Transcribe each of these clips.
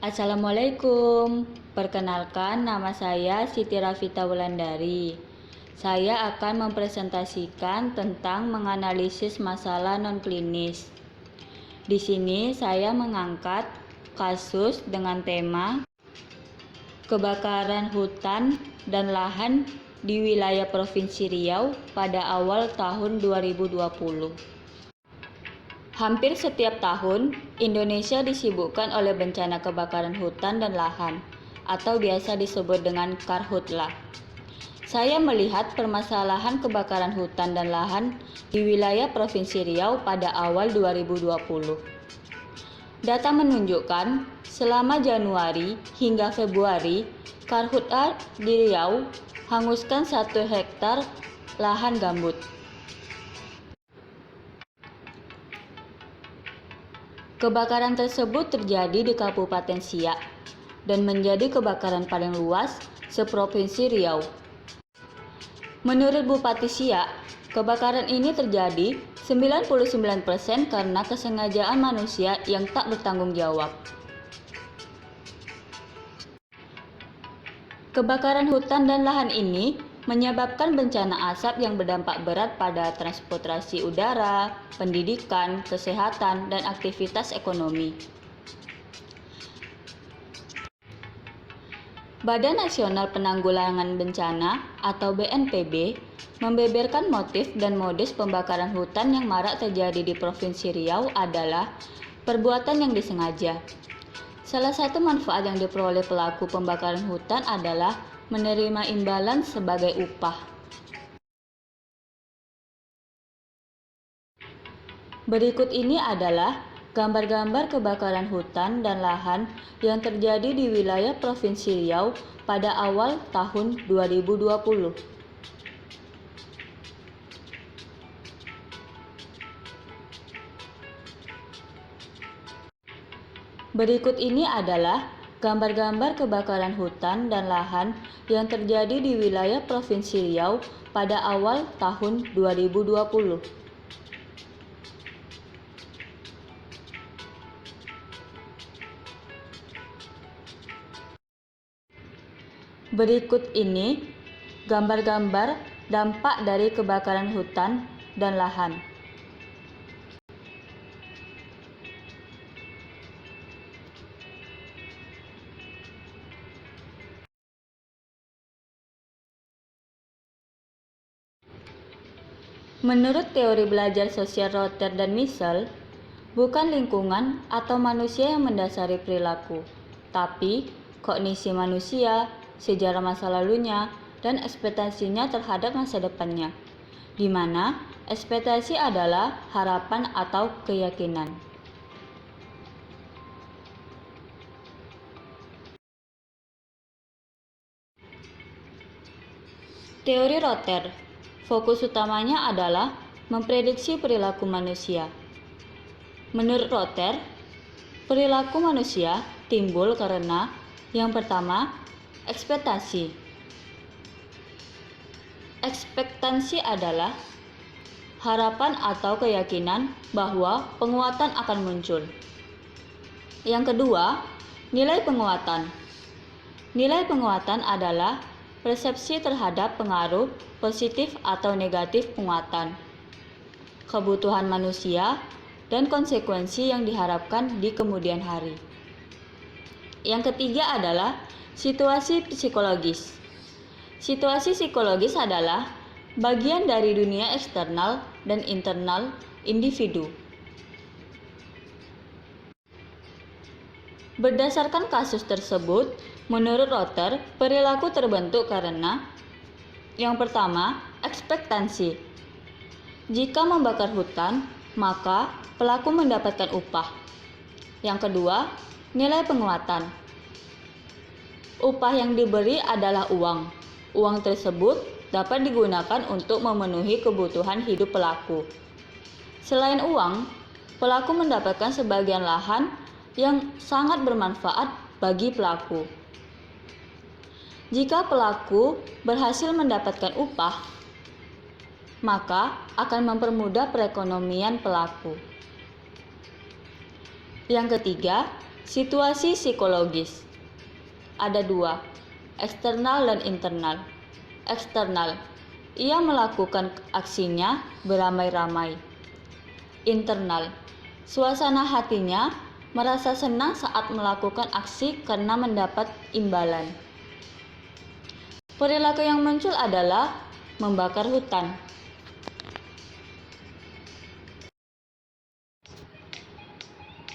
Assalamualaikum. Perkenalkan, nama saya Siti Rafita Wulandari. Saya akan mempresentasikan tentang menganalisis masalah non-klinis. Di sini saya mengangkat kasus dengan tema kebakaran hutan dan lahan di wilayah Provinsi Riau pada awal tahun 2020. Hampir setiap tahun, Indonesia disibukkan oleh bencana kebakaran hutan dan lahan, atau biasa disebut dengan karhutlah. Saya melihat permasalahan kebakaran hutan dan lahan di wilayah Provinsi Riau pada awal 2020. Data menunjukkan, selama Januari hingga Februari, karhutlah di Riau hanguskan 1 hektar lahan gambut. Kebakaran tersebut terjadi di Kabupaten Siak dan menjadi kebakaran paling luas seprovinsi Riau. Menurut Bupati Siak, kebakaran ini terjadi 99% karena kesengajaan manusia yang tak bertanggung jawab. Kebakaran hutan dan lahan ini menyebabkan bencana asap yang berdampak berat pada transportasi udara, pendidikan, kesehatan, dan aktivitas ekonomi. Badan Nasional Penanggulangan Bencana atau BNPB membeberkan motif dan modus pembakaran hutan yang marak terjadi di Provinsi Riau adalah perbuatan yang disengaja. Salah satu manfaat yang diperoleh pelaku pembakaran hutan adalah menerima imbalan sebagai upah. Berikut ini adalah gambar-gambar kebakaran hutan dan lahan yang terjadi di wilayah Provinsi Riau pada awal tahun 2020. Berikut ini adalah gambar-gambar kebakaran hutan dan lahan yang terjadi di wilayah Provinsi Riau pada awal tahun 2020. Berikut ini gambar-gambar dampak dari kebakaran hutan dan lahan. Menurut teori belajar sosial Rotter dan Michel, bukan lingkungan atau manusia yang mendasari perilaku, tapi kognisi manusia, sejarah masa lalunya, dan ekspektasinya terhadap masa depannya, di mana ekspektasi adalah harapan atau keyakinan. Teori Rotter, fokus utamanya adalah memprediksi perilaku manusia. Menurut Rotter, perilaku manusia timbul karena yang pertama, ekspektasi. Ekspektasi adalah harapan atau keyakinan bahwa penguatan akan muncul. Yang kedua, nilai penguatan. Nilai penguatan adalah persepsi terhadap pengaruh positif atau negatif penguatan, kebutuhan manusia, dan konsekuensi yang diharapkan di kemudian hari. Yang ketiga adalah situasi psikologis. Situasi psikologis adalah bagian dari dunia eksternal dan internal individu. Berdasarkan kasus tersebut, menurut Rotter, perilaku terbentuk karena yang pertama, ekspektasi. Jika membakar hutan, maka pelaku mendapatkan upah. Yang kedua, nilai penguatan. Upah yang diberi adalah uang. Uang tersebut dapat digunakan untuk memenuhi kebutuhan hidup pelaku. Selain uang, pelaku mendapatkan sebagian lahan yang sangat bermanfaat bagi pelaku. Jika pelaku berhasil mendapatkan upah, maka akan mempermudah perekonomian pelaku. Yang ketiga, Situasi psikologis. Ada dua, eksternal dan internal. Eksternal, ia melakukan aksinya beramai-ramai. Internal, suasana hatinya merasa senang saat melakukan aksi karena mendapat imbalan. Perilaku yang muncul adalah membakar hutan.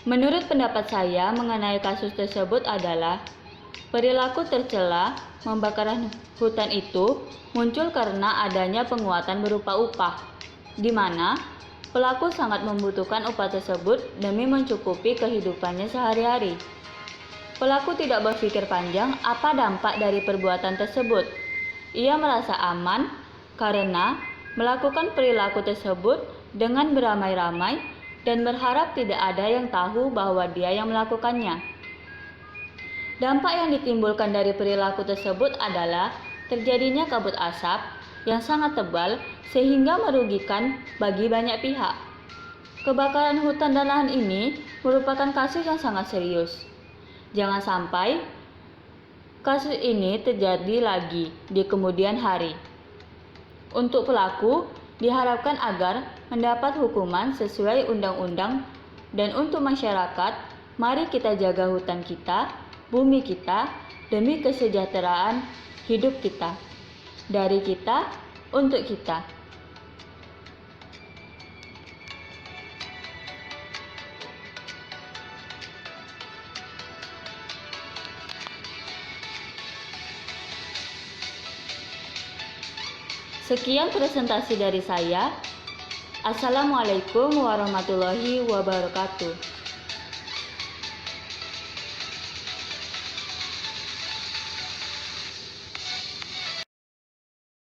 Menurut pendapat saya mengenai kasus tersebut adalah perilaku tercela membakar hutan itu muncul karena adanya penguatan berupa upah, di mana pelaku sangat membutuhkan upah tersebut demi mencukupi kehidupannya sehari-hari. Pelaku tidak berpikir panjang apa dampak dari perbuatan tersebut. Ia merasa aman karena melakukan perilaku tersebut dengan beramai-ramai dan berharap tidak ada yang tahu bahwa dia yang melakukannya. Dampak yang ditimbulkan dari perilaku tersebut adalah terjadinya kabut asap yang sangat tebal sehingga merugikan bagi banyak pihak. Kebakaran hutan dan lahan ini merupakan kasus yang sangat serius. Jangan sampai kasus ini terjadi lagi di kemudian hari. Untuk pelaku, diharapkan agar mendapat hukuman sesuai undang-undang, dan untuk masyarakat, mari kita jaga hutan kita, bumi kita, demi kesejahteraan hidup kita. Dari kita, untuk kita. Sekian presentasi dari saya. Assalamualaikum warahmatullahi wabarakatuh.